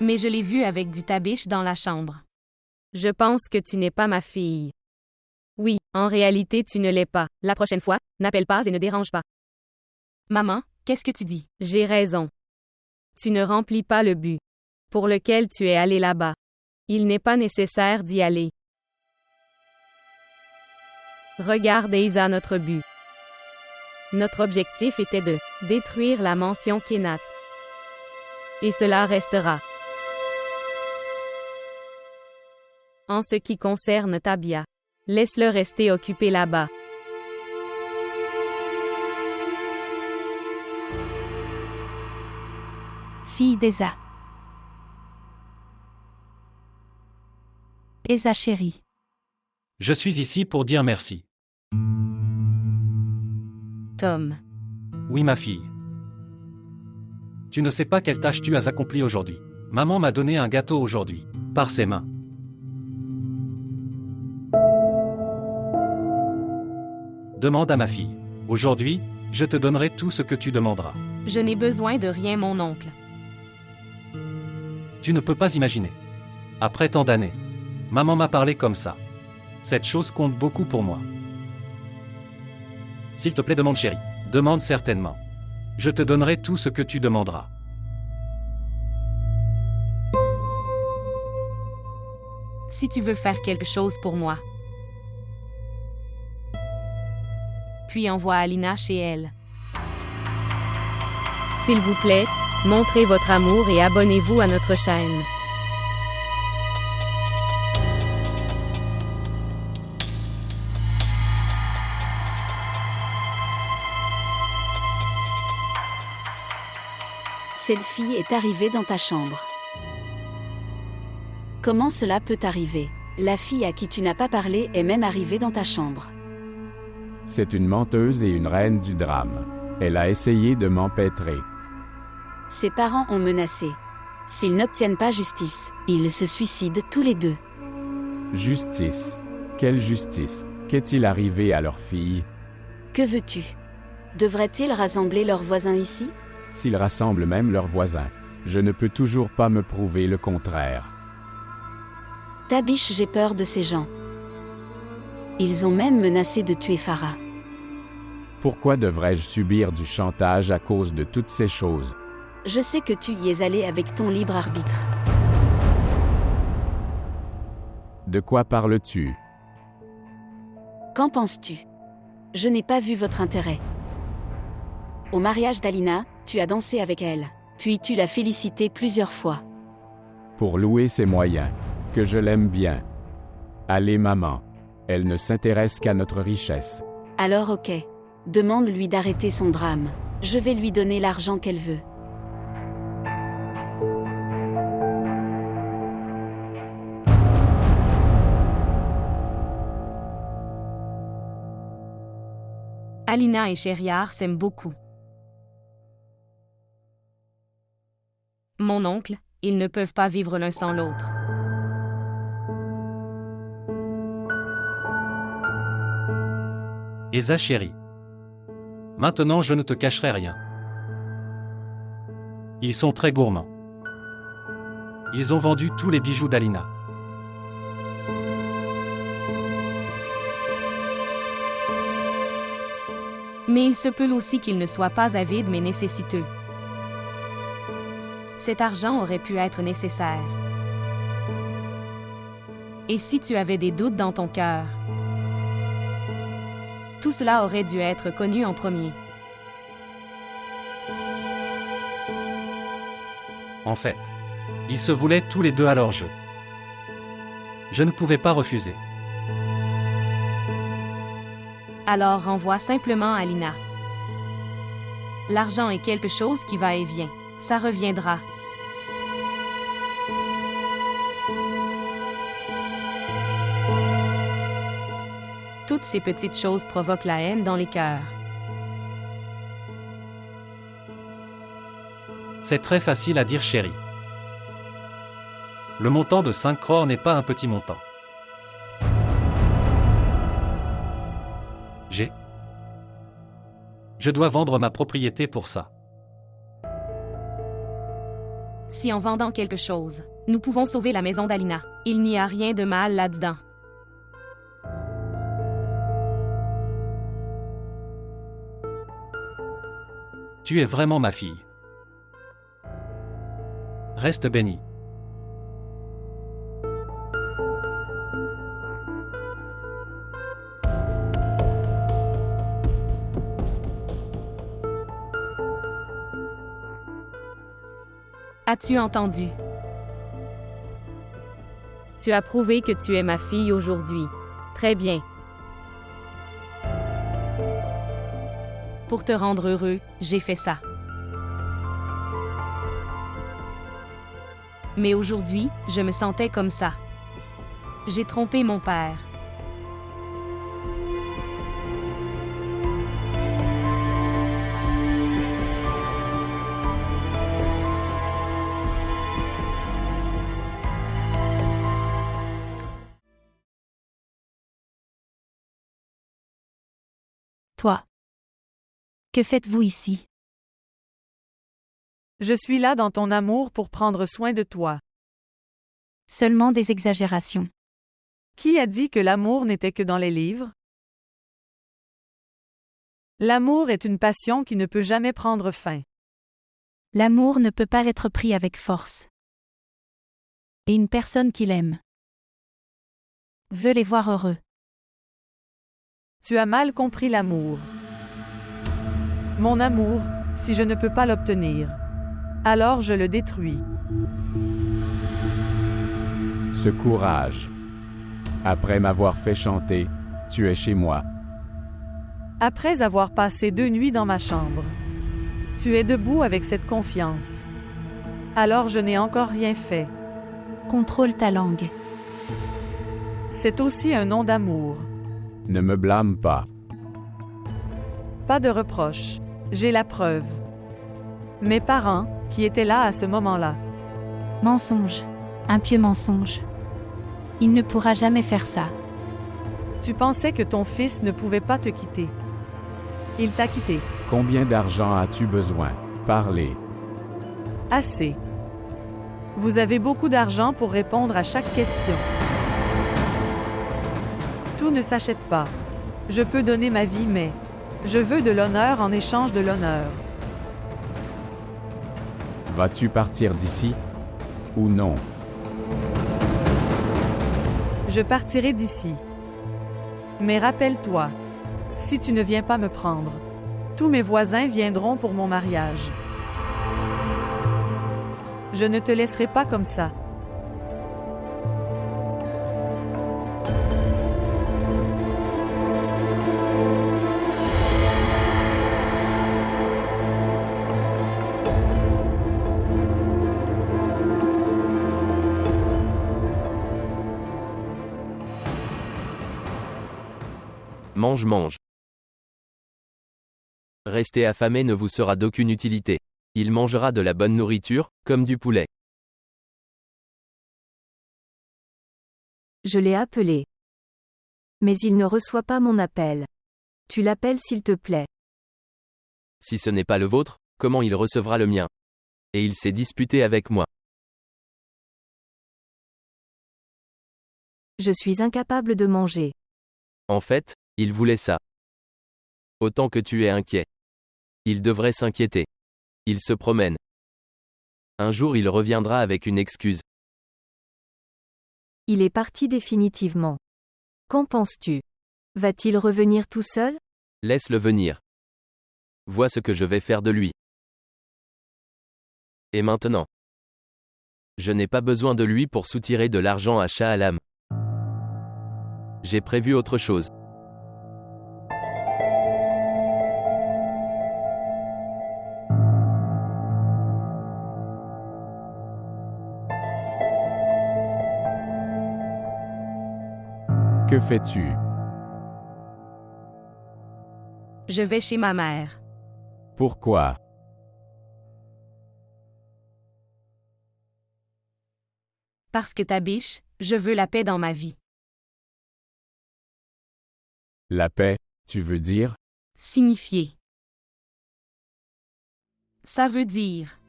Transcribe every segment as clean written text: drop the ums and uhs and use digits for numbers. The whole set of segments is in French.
Mais je l'ai vue avec du tabiche dans la chambre. Je pense que tu n'es pas ma fille. Oui, en réalité tu ne l'es pas. La prochaine fois, n'appelle pas et ne dérange pas. Maman, qu'est-ce que tu dis? J'ai raison. Tu ne remplis pas le but pour lequel tu es allé là-bas. Il n'est pas nécessaire d'y aller. Regarde Isa, notre but. Notre objectif était de détruire la mention Kénat. Et cela restera. En ce qui concerne Tabia, laisse-le rester occupé là-bas. Fille d'Esa. Esa chérie. Je suis ici pour dire merci. Tom. Oui, ma fille. Tu ne sais pas quelle tâche tu as accomplie aujourd'hui. Maman m'a donné un gâteau aujourd'hui, par ses mains. Demande à ma fille. Aujourd'hui, je te donnerai tout ce que tu demanderas. Je n'ai besoin de rien, mon oncle. Tu ne peux pas imaginer. Après tant d'années, maman m'a parlé comme ça. Cette chose compte beaucoup pour moi. S'il te plaît, demande chérie. Demande certainement. Je te donnerai tout ce que tu demanderas. Si tu veux faire quelque chose pour moi. Puis envoie Alina chez elle. S'il vous plaît, montrez votre amour et abonnez-vous à notre chaîne. Cette fille est arrivée dans ta chambre. Comment cela peut arriver? La fille à qui tu n'as pas parlé est même arrivée dans ta chambre. C'est une menteuse et une reine du drame. Elle a essayé de m'empêtrer. Ses parents ont menacé. S'ils n'obtiennent pas justice, ils se suicident tous les deux. Justice. Quelle justice? Qu'est-il arrivé à leur fille? Que veux-tu? Devraient-ils rassembler leurs voisins ici? S'ils rassemblent même leurs voisins, je ne peux toujours pas me prouver le contraire. Tabiche, j'ai peur de ces gens. Ils ont même menacé de tuer Farah. Pourquoi devrais-je subir du chantage à cause de toutes ces choses? Je sais que tu y es allé avec ton libre arbitre. De quoi parles-tu? Qu'en penses-tu? Je n'ai pas vu votre intérêt. Au mariage d'Alina, tu as dansé avec elle, puis tu l'as félicitée plusieurs fois. Pour louer ses moyens, que je l'aime bien. Allez maman, elle ne s'intéresse qu'à notre richesse. Alors ok, demande-lui d'arrêter son drame. Je vais lui donner l'argent qu'elle veut. Alina et Shériar s'aiment beaucoup. Mon oncle, ils ne peuvent pas vivre l'un sans l'autre. Esa chérie. Maintenant je ne te cacherai rien. Ils sont très gourmands. Ils ont vendu tous les bijoux d'Alina. Mais il se peut aussi qu'ils ne soient pas avides mais nécessiteux. Cet argent aurait pu être nécessaire. Et si tu avais des doutes dans ton cœur, tout cela aurait dû être connu en premier. En fait, ils se voulaient tous les deux à leur jeu. Je ne pouvais pas refuser. Alors renvoie simplement Alina. L'argent est quelque chose qui va et vient. Ça reviendra. Toutes ces petites choses provoquent la haine dans les cœurs. C'est très facile à dire chérie. Le montant de 5 crores n'est pas un petit montant. Je dois vendre ma propriété pour ça. Si en vendant quelque chose, nous pouvons sauver la maison d'Alina, il n'y a rien de mal là-dedans. Tu es vraiment ma fille. Reste bénie. As-tu entendu? Tu as prouvé que tu es ma fille aujourd'hui. Très bien. Pour te rendre heureux, j'ai fait ça. Mais aujourd'hui, je me sentais comme ça. J'ai trompé mon père. Toi. Que faites-vous ici? Je suis là dans ton amour pour prendre soin de toi. Seulement des exagérations. Qui a dit que l'amour n'était que dans les livres? L'amour est une passion qui ne peut jamais prendre fin. L'amour ne peut pas être pris avec force. Et une personne qui l'aime veut les voir heureux. Tu as mal compris l'amour. Mon amour, si je ne peux pas l'obtenir, alors je le détruis. Ce courage. Après m'avoir fait chanter, tu es chez moi. Après avoir passé 2 nuits dans ma chambre, tu es debout avec cette confiance. Alors je n'ai encore rien fait. Contrôle ta langue. C'est aussi un nom d'amour. Ne me blâme pas. Pas de reproche. J'ai la preuve. Mes parents, qui étaient là à ce moment-là. Mensonge. Un pieux mensonge. Il ne pourra jamais faire ça. Tu pensais que ton fils ne pouvait pas te quitter. Il t'a quitté. Combien d'argent as-tu besoin? Parlez. Assez. Vous avez beaucoup d'argent pour répondre à chaque question. Tout ne s'achète pas. Je peux donner ma vie, mais je veux de l'honneur en échange de l'honneur. Vas-tu partir d'ici? Ou non? Je partirai d'ici. Mais rappelle-toi, si tu ne viens pas me prendre, tous mes voisins viendront pour mon mariage. Je ne te laisserai pas comme ça. Mange, mange. Rester affamé ne vous sera d'aucune utilité. Il mangera de la bonne nourriture, comme du poulet. Je l'ai appelé. Mais il ne reçoit pas mon appel. Tu l'appelles s'il te plaît. Si ce n'est pas le vôtre, comment il recevra le mien? Et il s'est disputé avec moi. Je suis incapable de manger. En fait, il voulait ça. Autant que tu es inquiet. Il devrait s'inquiéter. Il se promène. Un jour il reviendra avec une excuse. Il est parti définitivement. Qu'en penses-tu? Va-t-il revenir tout seul? Laisse-le venir. Vois ce que je vais faire de lui. Et maintenant? Je n'ai pas besoin de lui pour soutirer de l'argent à Sha'alam. J'ai prévu autre chose. Que fais-tu? Je vais chez ma mère. Pourquoi? Parce que ta biche, je veux la paix dans ma vie. La paix, tu veux dire? Signifier. Ça veut dire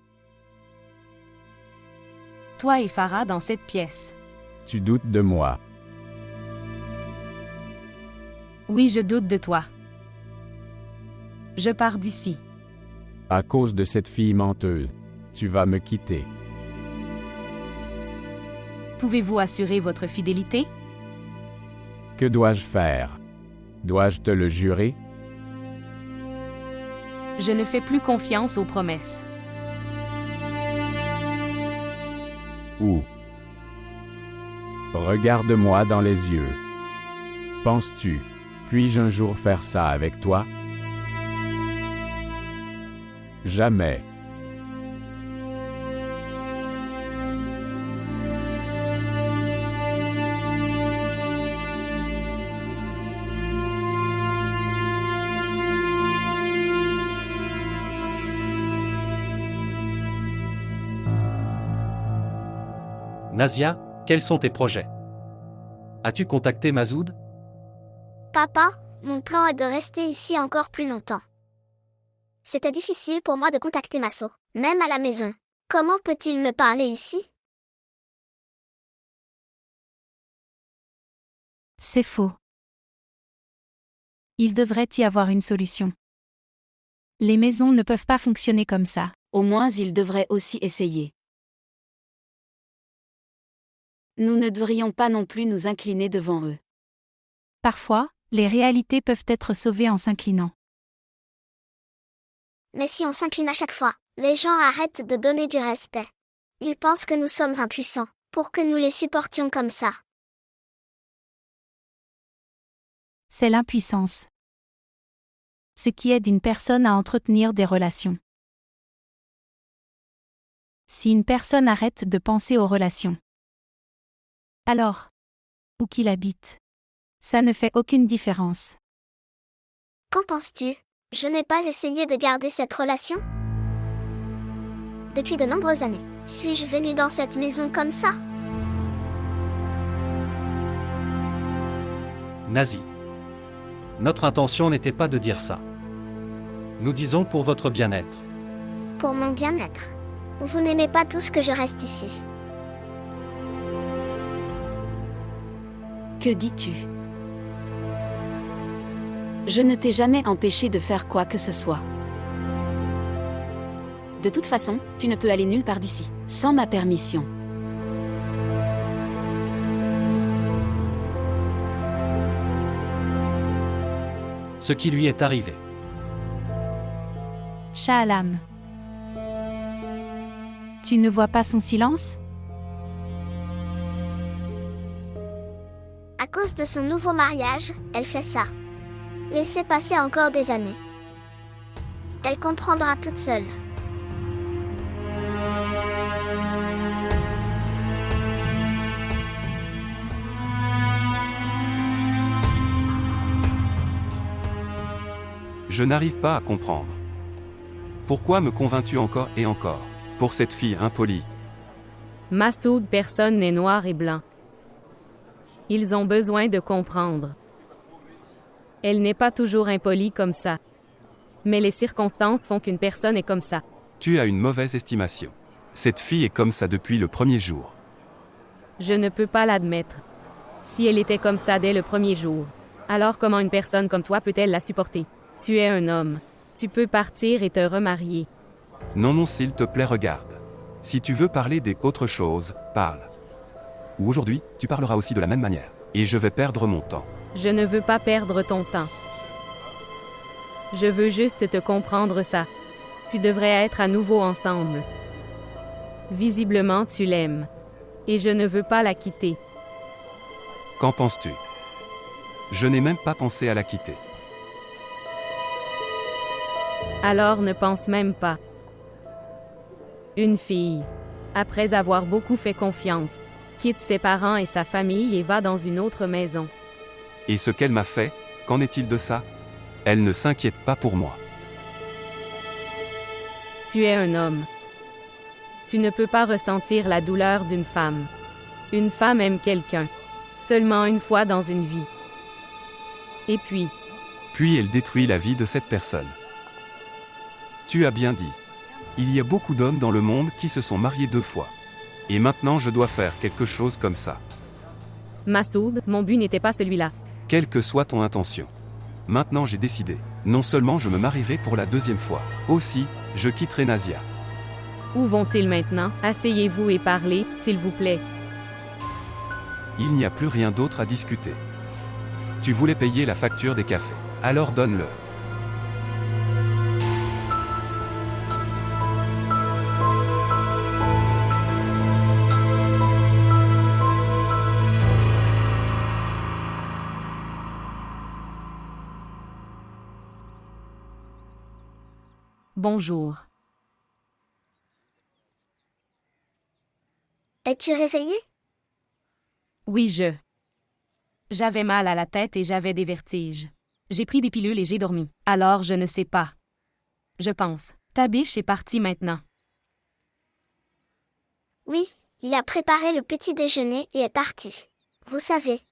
toi et Farah dans cette pièce. Tu doutes de moi. Oui, je doute de toi. Je pars d'ici. À cause de cette fille menteuse, tu vas me quitter. Pouvez-vous assurer votre fidélité? Que dois-je faire? Dois-je te le jurer? Je ne fais plus confiance aux promesses. Où? Regarde-moi dans les yeux. Penses-tu, puis-je un jour faire ça avec toi? Jamais. Nazia, quels sont tes projets? As-tu contacté Masoud? Papa, mon plan est de rester ici encore plus longtemps. C'était difficile pour moi de contacter Masso, même à la maison. Comment peut-il me parler ici? C'est faux. Il devrait y avoir une solution. Les maisons ne peuvent pas fonctionner comme ça. Au moins ils devraient aussi essayer. Nous ne devrions pas non plus nous incliner devant eux. Parfois, les réalités peuvent être sauvées en s'inclinant. Mais si on s'incline à chaque fois, les gens arrêtent de donner du respect. Ils pensent que nous sommes impuissants, pour que nous les supportions comme ça. C'est l'impuissance. Ce qui aide une personne à entretenir des relations. Si une personne arrête de penser aux relations, alors, où qu'il habite, ça ne fait aucune différence. Qu'en penses-tu? Je n'ai pas essayé de garder cette relation? Depuis de nombreuses années, suis-je venue dans cette maison comme ça? Nazi. Notre intention n'était pas de dire ça. Nous disons pour votre bien-être. Pour mon bien-être. Vous n'aimez pas tous que je reste ici. Que dis-tu? Je ne t'ai jamais empêché de faire quoi que ce soit. De toute façon, tu ne peux aller nulle part d'ici, sans ma permission. Ce qui lui est arrivé. Shaalam. Tu ne vois pas son silence? À cause de son nouveau mariage, elle fait ça. Laissez passer encore des années. Elle comprendra toute seule. Je n'arrive pas à comprendre. Pourquoi me convaincs-tu encore et encore, pour cette fille impolie? Massoud, personne n'est noir et blanc. Ils ont besoin de comprendre. Elle n'est pas toujours impolie comme ça. Mais les circonstances font qu'une personne est comme ça. Tu as une mauvaise estimation. Cette fille est comme ça depuis le premier jour. Je ne peux pas l'admettre. Si elle était comme ça dès le premier jour, alors comment une personne comme toi peut-elle la supporter? Tu es un homme. Tu peux partir et te remarier. Non, non, s'il te plaît, regarde. Si tu veux parler d'autre chose, parle. Ou aujourd'hui, tu parleras aussi de la même manière. Et je vais perdre mon temps. Je ne veux pas perdre ton temps. Je veux juste te comprendre ça. Tu devrais être à nouveau ensemble. Visiblement, tu l'aimes. Et je ne veux pas la quitter. Qu'en penses-tu? Je n'ai même pas pensé à la quitter. Alors ne pense même pas. Une fille, après avoir beaucoup fait confiance, quitte ses parents et sa famille et va dans une autre maison. Et ce qu'elle m'a fait, qu'en est-il de ça? Elle ne s'inquiète pas pour moi. Tu es un homme. Tu ne peux pas ressentir la douleur d'une femme. Une femme aime quelqu'un. Seulement une fois dans une vie. Et puis elle détruit la vie de cette personne. Tu as bien dit. Il y a beaucoup d'hommes dans le monde qui se sont mariés 2 fois. Et maintenant je dois faire quelque chose comme ça. Massoud, mon but n'était pas celui-là. Quelle que soit ton intention. Maintenant j'ai décidé. Non seulement je me marierai pour la deuxième fois, aussi, je quitterai Nazia. Où vont-ils maintenant? Asseyez-vous et parlez, s'il vous plaît. Il n'y a plus rien d'autre à discuter. Tu voulais payer la facture des cafés. Alors donne-le. Bonjour. Es-tu réveillé? Oui, J'avais mal à la tête et j'avais des vertiges. J'ai pris des pilules et j'ai dormi. Alors je ne sais pas. Je pense. Tabish est parti maintenant. Oui, il a préparé le petit déjeuner et est parti. Vous savez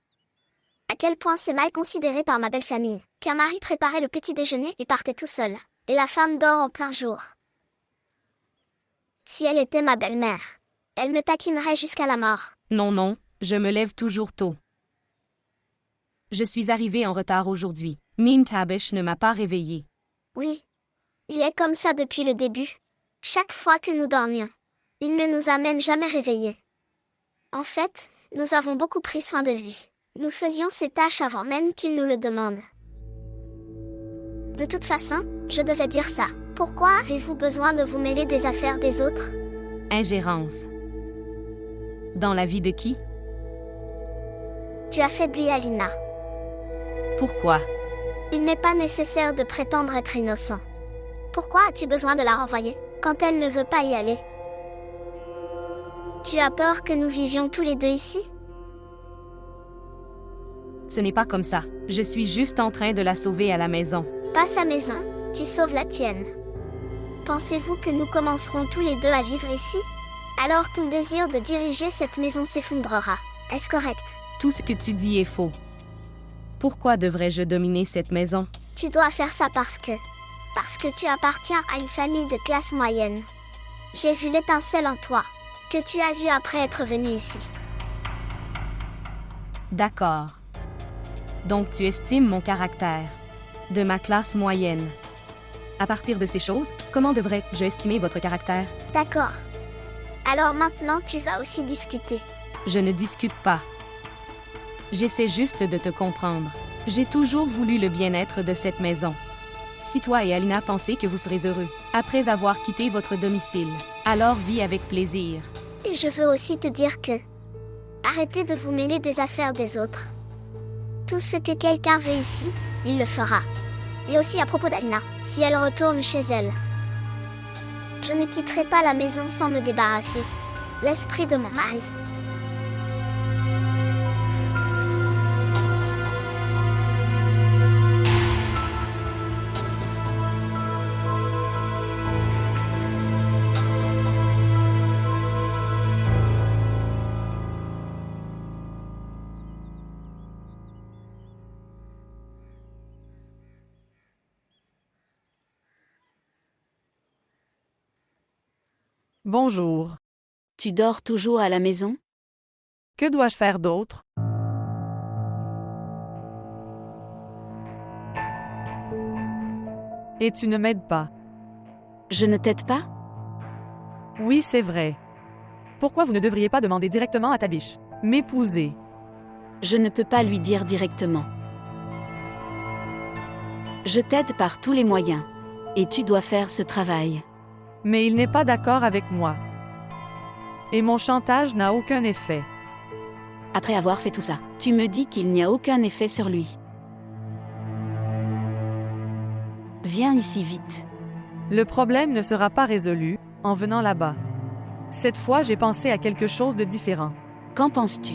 à quel point c'est mal considéré par ma belle famille qu'un mari préparait le petit déjeuner et partait tout seul, et la femme dort en plein jour. Si elle était ma belle-mère, elle me taquinerait jusqu'à la mort. Non, je me lève toujours tôt. Je suis arrivée en retard aujourd'hui. Mime Tabish ne m'a pas réveillée. Oui, il est comme ça depuis le début. Chaque fois que nous dormions, il ne nous a même jamais réveillés. En fait, nous avons beaucoup pris soin de lui. Nous faisions ses tâches avant même qu'il nous le demande. De toute façon, je devais dire ça. Pourquoi avez-vous besoin de vous mêler des affaires des autres? Ingérence. Dans la vie de qui? Tu affaiblis Alina. Pourquoi? Il n'est pas nécessaire de prétendre être innocent. Pourquoi as-tu besoin de la renvoyer quand elle ne veut pas y aller? Tu as peur que nous vivions tous les deux ici? Ce n'est pas comme ça. Je suis juste en train de la sauver à la maison. Pas sa maison, tu sauves la tienne. Pensez-vous que nous commencerons tous les deux à vivre ici? Alors ton désir de diriger cette maison s'effondrera. Est-ce correct? Tout ce que tu dis est faux. Pourquoi devrais-je dominer cette maison? Tu dois faire ça parce que tu appartiens à une famille de classe moyenne. J'ai vu l'étincelle en toi, que tu as eue après être venu ici. D'accord. Donc tu estimes mon caractère. De ma classe moyenne. À partir de ces choses, comment devrais-je estimer votre caractère? D'accord. Alors maintenant tu vas aussi discuter. Je ne discute pas. J'essaie juste de te comprendre. J'ai toujours voulu le bien-être de cette maison. Si toi et Alina pensez que vous serez heureux, après avoir quitté votre domicile, alors vis avec plaisir. Et je veux aussi te dire que... arrêtez de vous mêler des affaires des autres. Tout ce que quelqu'un veut ici, il le fera. Et aussi à propos d'Alina, si elle retourne chez elle. Je ne quitterai pas la maison sans me débarrasser. L'esprit de mon mari. Bonjour. Tu dors toujours à la maison? Que dois-je faire d'autre? Et tu ne m'aides pas. Je ne t'aide pas? Oui, c'est vrai. Pourquoi vous ne devriez pas demander directement à Tabish? M'épouser. Je ne peux pas lui dire directement. Je t'aide par tous les moyens. Et tu dois faire ce travail. Mais il n'est pas d'accord avec moi. Et mon chantage n'a aucun effet. Après avoir fait tout ça, tu me dis qu'il n'y a aucun effet sur lui. Viens ici vite. Le problème ne sera pas résolu en venant là-bas. Cette fois, j'ai pensé à quelque chose de différent. Qu'en penses-tu?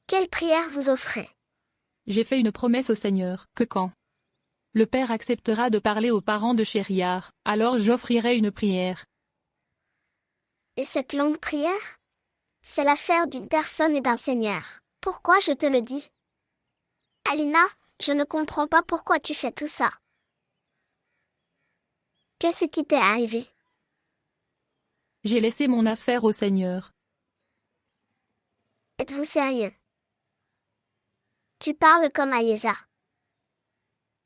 Quelle prière vous offrez? J'ai fait une promesse au Seigneur, que quand le Père acceptera de parler aux parents de Shériar, alors j'offrirai une prière. Et cette longue prière? C'est l'affaire d'une personne et d'un Seigneur. Pourquoi je te le dis? Alina, je ne comprends pas pourquoi tu fais tout ça. Qu'est-ce qui t'est arrivé? J'ai laissé mon affaire au Seigneur. Êtes-vous sérieux? Tu parles comme Aïeza.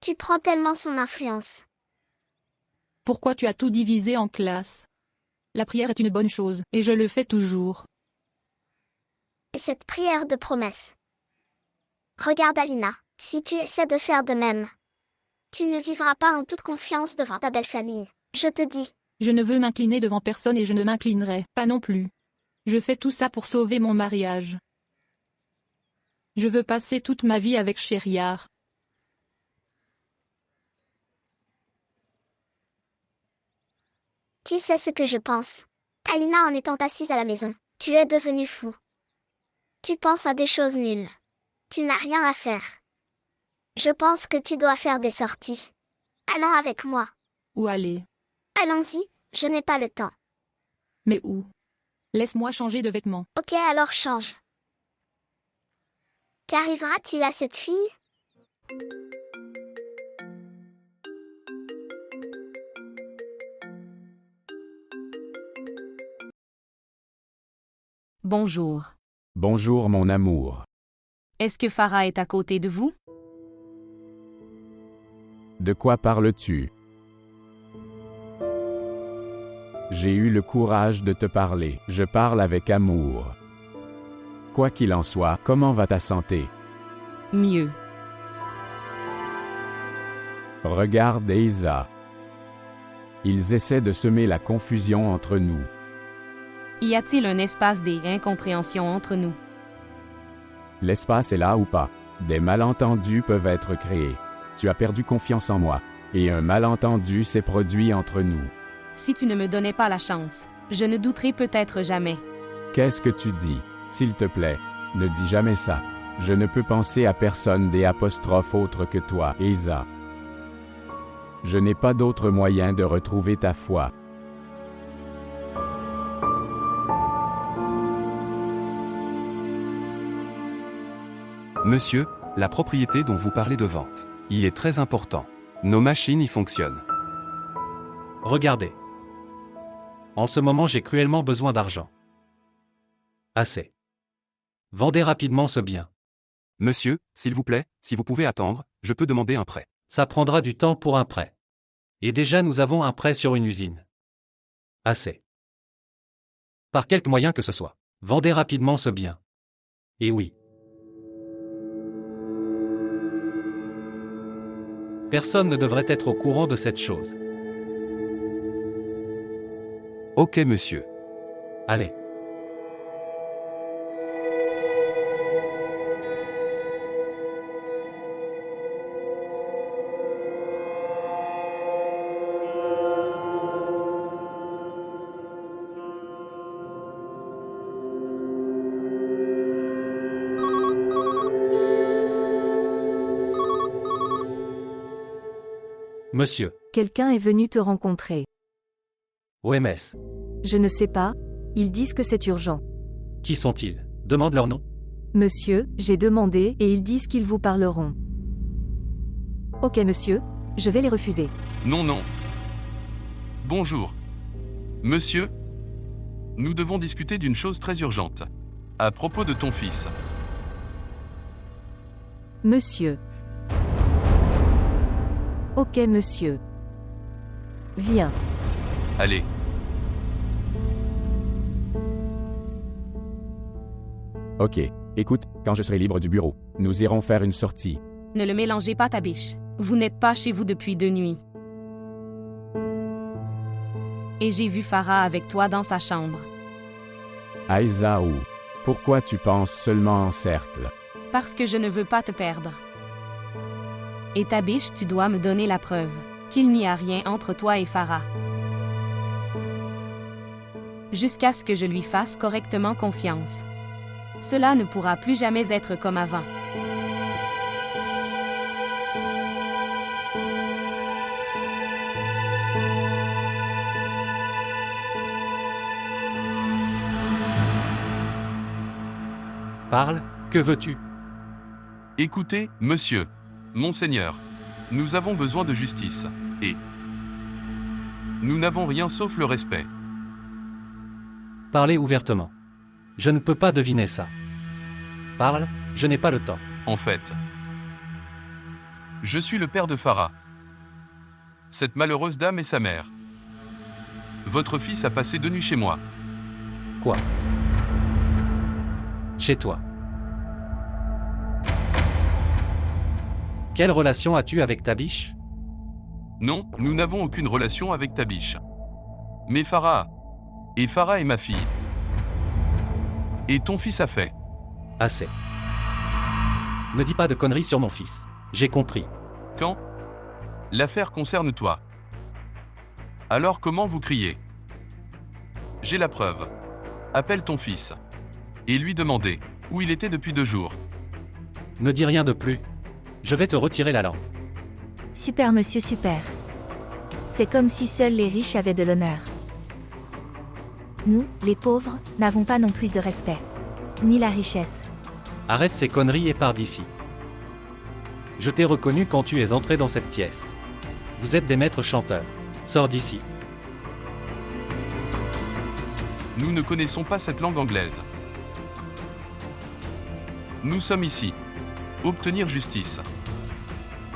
Tu prends tellement son influence. Pourquoi tu as tout divisé en classes? La prière est une bonne chose, et je le fais toujours. Et cette prière de promesse? Regarde Alina, si tu essaies de faire de même, tu ne vivras pas en toute confiance devant ta belle famille. Je te dis. Je ne veux m'incliner devant personne et je ne m'inclinerai pas non plus. Je fais tout ça pour sauver mon mariage. Je veux passer toute ma vie avec Shériar. Tu sais ce que je pense. Alina, en étant assise à la maison, tu es devenue fou. Tu penses à des choses nulles. Tu n'as rien à faire. Je pense que tu dois faire des sorties. Allons avec moi. Où aller? Allons-y, je n'ai pas le temps. Mais où? Laisse-moi changer de vêtements. Ok, alors change. Qu'arrivera-t-il à cette fille? Bonjour. Bonjour mon amour. Est-ce que Farah est à côté de vous? De quoi parles-tu? J'ai eu le courage de te parler. Je parle avec amour. Quoi qu'il en soit, comment va ta santé? Mieux. Regarde Aïeza. Ils essaient de semer la confusion entre nous. Y a-t-il un espace des incompréhensions entre nous? L'espace est là ou pas? Des malentendus peuvent être créés. Tu as perdu confiance en moi, et un malentendu s'est produit entre nous. Si tu ne me donnais pas la chance, je ne douterais peut-être jamais. Qu'est-ce que tu dis? S'il te plaît, ne dis jamais ça. Je ne peux penser à personne des apostrophes autres que toi, Aïeza. Je n'ai pas d'autre moyen de retrouver ta foi. Monsieur, la propriété dont vous parlez de vente, il est très important. Nos machines y fonctionnent. Regardez. En ce moment, j'ai cruellement besoin d'argent. Assez. Vendez rapidement ce bien. Monsieur, s'il vous plaît, si vous pouvez attendre, je peux demander un prêt. Ça prendra du temps pour un prêt. Et déjà nous avons un prêt sur une usine. Assez. Par quelque moyen que ce soit. Vendez rapidement ce bien. Et oui. Personne ne devrait être au courant de cette chose. Ok monsieur. Allez. Monsieur. Quelqu'un est venu te rencontrer. OMS. Je ne sais pas, ils disent que c'est urgent. Qui sont-ils? Demande leur nom. Monsieur, j'ai demandé et ils disent qu'ils vous parleront. Ok monsieur, je vais les refuser. Non, non. Bonjour. Monsieur, nous devons discuter d'une chose très urgente. À propos de ton fils. Monsieur. Ok monsieur. Viens. Allez. Ok, écoute, quand je serai libre du bureau, nous irons faire une sortie. Ne le mélangez pas, Tabish. Vous n'êtes pas chez vous depuis 2 nuits. Et j'ai vu Farah avec toi dans sa chambre. Aïeza, pourquoi tu penses seulement en cercle? Parce que je ne veux pas te perdre. Et Tabish, tu dois me donner la preuve qu'il n'y a rien entre toi et Farah. Jusqu'à ce que je lui fasse correctement confiance. Cela ne pourra plus jamais être comme avant. Parle, que veux-tu? Écoutez, monsieur. Monseigneur. Nous avons besoin de justice. Et nous n'avons rien sauf le respect. Parlez ouvertement. Je ne peux pas deviner ça. Parle, je n'ai pas le temps. En fait, je suis le père de Farah. Cette malheureuse dame est sa mère. Votre fils a passé 2 nuits chez moi. Quoi? Chez toi. Quelle relation as-tu avec Tabish? Non, nous n'avons aucune relation avec Tabish. Mais Farah. Et Farah est ma fille. Et ton fils a fait. Assez. Ne dis pas de conneries sur mon fils. J'ai compris. Quand? L'affaire concerne toi. Alors comment vous criez? J'ai la preuve. Appelle ton fils. Et lui demander où il était depuis 2 jours. Ne dis rien de plus. Je vais te retirer la langue. Super monsieur, super. C'est comme si seuls les riches avaient de l'honneur. Nous, les pauvres, n'avons pas non plus de respect. Ni la richesse. Arrête ces conneries et pars d'ici. Je t'ai reconnu quand tu es entré dans cette pièce. Vous êtes des maîtres chanteurs. Sors d'ici. Nous ne connaissons pas cette langue anglaise. Nous sommes ici. Obtenir justice.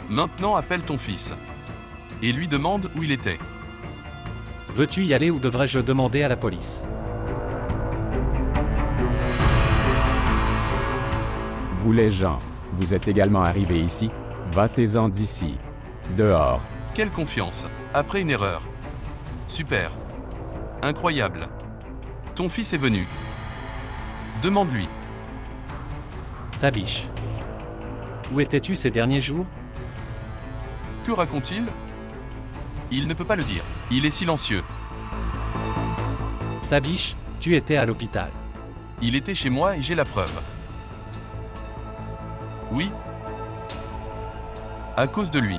Maintenant appelle ton fils. Et lui demande où il était. Veux-tu y aller ou devrais-je demander à la police? Vous les gens, vous êtes également arrivés ici? Va-t'en d'ici. Dehors. Quelle confiance, après une erreur. Super. Incroyable. Ton fils est venu. Demande-lui. Tabish. Où étais-tu ces derniers jours? Que raconte-t-il? Il ne peut pas le dire. Il est silencieux. Tabish, tu étais à l'hôpital. Il était chez moi et j'ai la preuve. Oui. À cause de lui.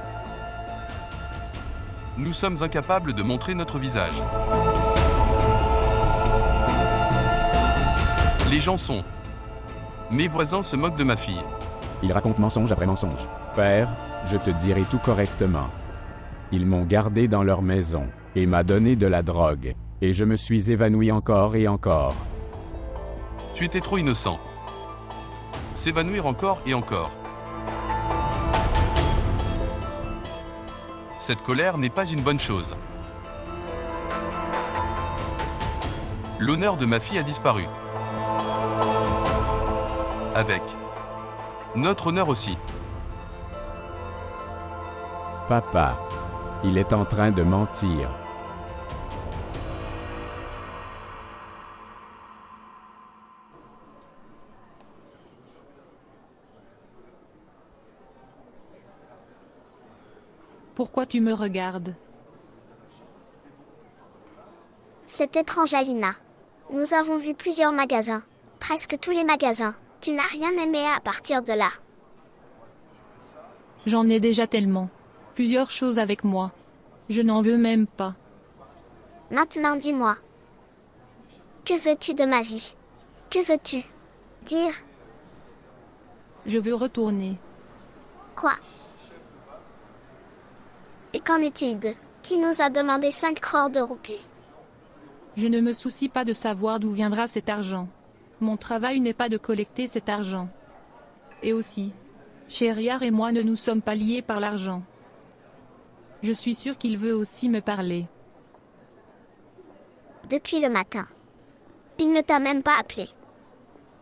Nous sommes incapables de montrer notre visage. Les gens sont. Mes voisins se moquent de ma fille. Il raconte mensonge après mensonge. Père, je te dirai tout correctement. Ils m'ont gardé dans leur maison, et m'a donné de la drogue, et je me suis évanoui encore et encore. Tu étais trop innocent. S'évanouir encore et encore. Cette colère n'est pas une bonne chose. L'honneur de ma fille a disparu. Avec notre honneur aussi. Papa, il est en train de mentir. Pourquoi tu me regardes? C'est étrange, Alina. Nous avons vu plusieurs magasins. Presque tous les magasins. Tu n'as rien aimé à partir de là. J'en ai déjà tellement. Plusieurs choses avec moi. Je n'en veux même pas. Maintenant dis-moi. Que veux-tu de ma vie? Que veux-tu dire? Je veux retourner. Quoi? Et qu'en est-il de qui nous a demandé 5 crores de roupies? Je ne me soucie pas de savoir d'où viendra cet argent. Mon travail n'est pas de collecter cet argent. Et aussi, Sheriar et moi ne nous sommes pas liés par l'argent. Je suis sûre qu'il veut aussi me parler. Depuis le matin. Il ne t'a même pas appelé.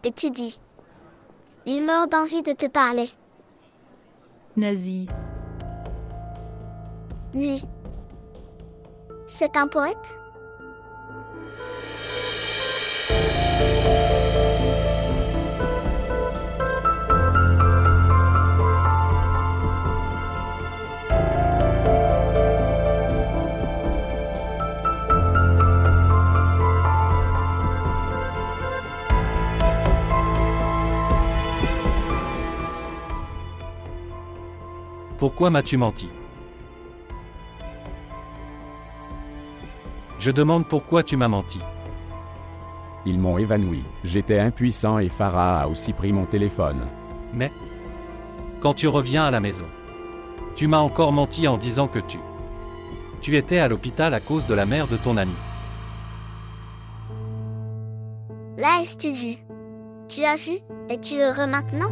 Et tu dis. Il meurt d'envie de te parler. Nazi. Lui. C'est un poète? Pourquoi m'as-tu menti? Je demande pourquoi tu m'as menti. Ils m'ont évanoui. J'étais impuissant et Farah a aussi pris mon téléphone. Mais, quand tu reviens à la maison, tu m'as encore menti en disant que tu étais à l'hôpital à cause de la mère de ton ami. Là, est-ce vu? Tu as vu? Es-tu heureux maintenant?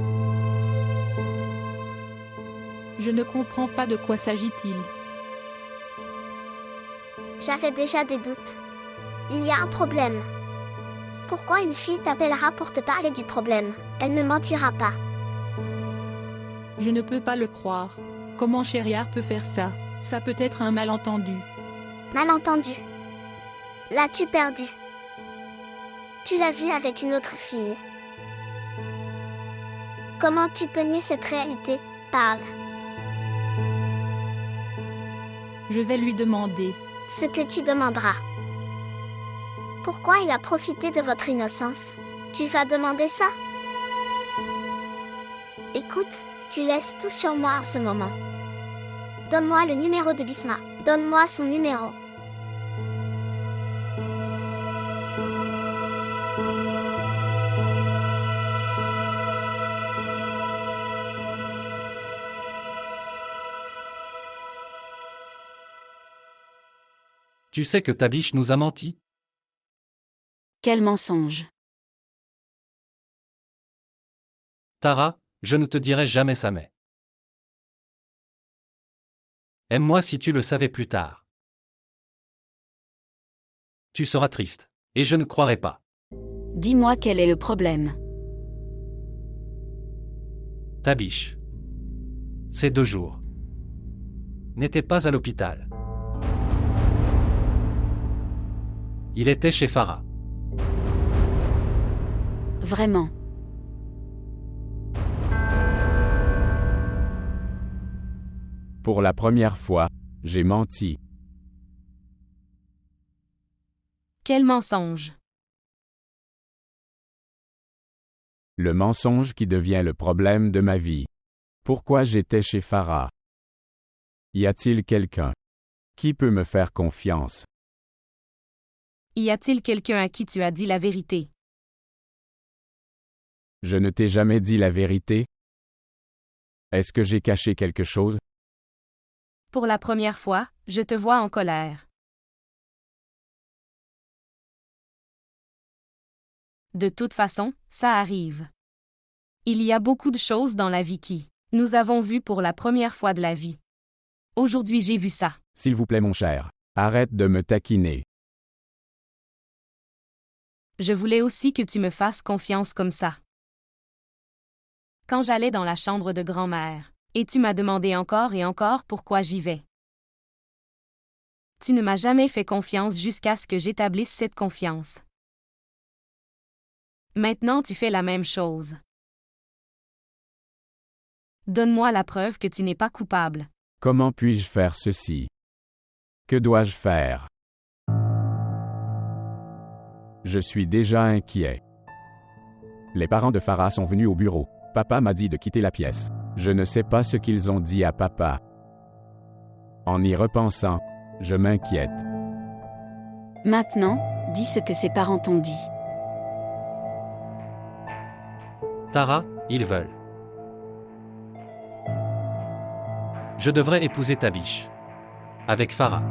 Je ne comprends pas de quoi s'agit-il. J'avais déjà des doutes. Il y a un problème. Pourquoi une fille t'appellera pour te parler du problème? Elle ne mentira pas. Je ne peux pas le croire. Comment Sheriar peut faire ça? Ça peut être un malentendu. Malentendu. L'as-tu perdu? Tu l'as vu avec une autre fille. Comment tu peux nier cette réalité? Parle. Je vais lui demander. Ce que tu demanderas. Pourquoi il a profité de votre innocence? Tu vas demander ça? Écoute, tu laisses tout sur moi en ce moment. Donne-moi le numéro de Bisma. Donne-moi son numéro. Tu sais que Tabish nous a menti? Quel mensonge! Tara, je ne te dirai jamais ça mais. Aime-moi si tu le savais plus tard. Tu seras triste. Et je ne croirai pas. Dis-moi quel est le problème. Tabish. Ces 2 jours. N'était pas à l'hôpital. Il était chez Farah. Vraiment. Pour la première fois, j'ai menti. Quel mensonge! Le mensonge qui devient le problème de ma vie. Pourquoi j'étais chez Farah? Y a-t-il quelqu'un qui peut me faire confiance? Y a-t-il quelqu'un à qui tu as dit la vérité? Je ne t'ai jamais dit la vérité? Est-ce que j'ai caché quelque chose? Pour la première fois, je te vois en colère. De toute façon, ça arrive. Il y a beaucoup de choses dans la vie qui, nous avons vu pour la première fois de la vie. Aujourd'hui j'ai vu ça. S'il vous plaît mon cher, arrête de me taquiner. Je voulais aussi que tu me fasses confiance comme ça. Quand j'allais dans la chambre de grand-mère, et tu m'as demandé encore et encore pourquoi j'y vais. Tu ne m'as jamais fait confiance jusqu'à ce que j'établisse cette confiance. Maintenant tu fais la même chose. Donne-moi la preuve que tu n'es pas coupable. Comment puis-je faire ceci? Que dois-je faire? Je suis déjà inquiet. Les parents de Farah sont venus au bureau. Papa m'a dit de quitter la pièce. Je ne sais pas ce qu'ils ont dit à papa. En y repensant, je m'inquiète. Maintenant, dis ce que ses parents t'ont dit. Tara, ils veulent. Je devrais épouser Tabish. Avec Farah.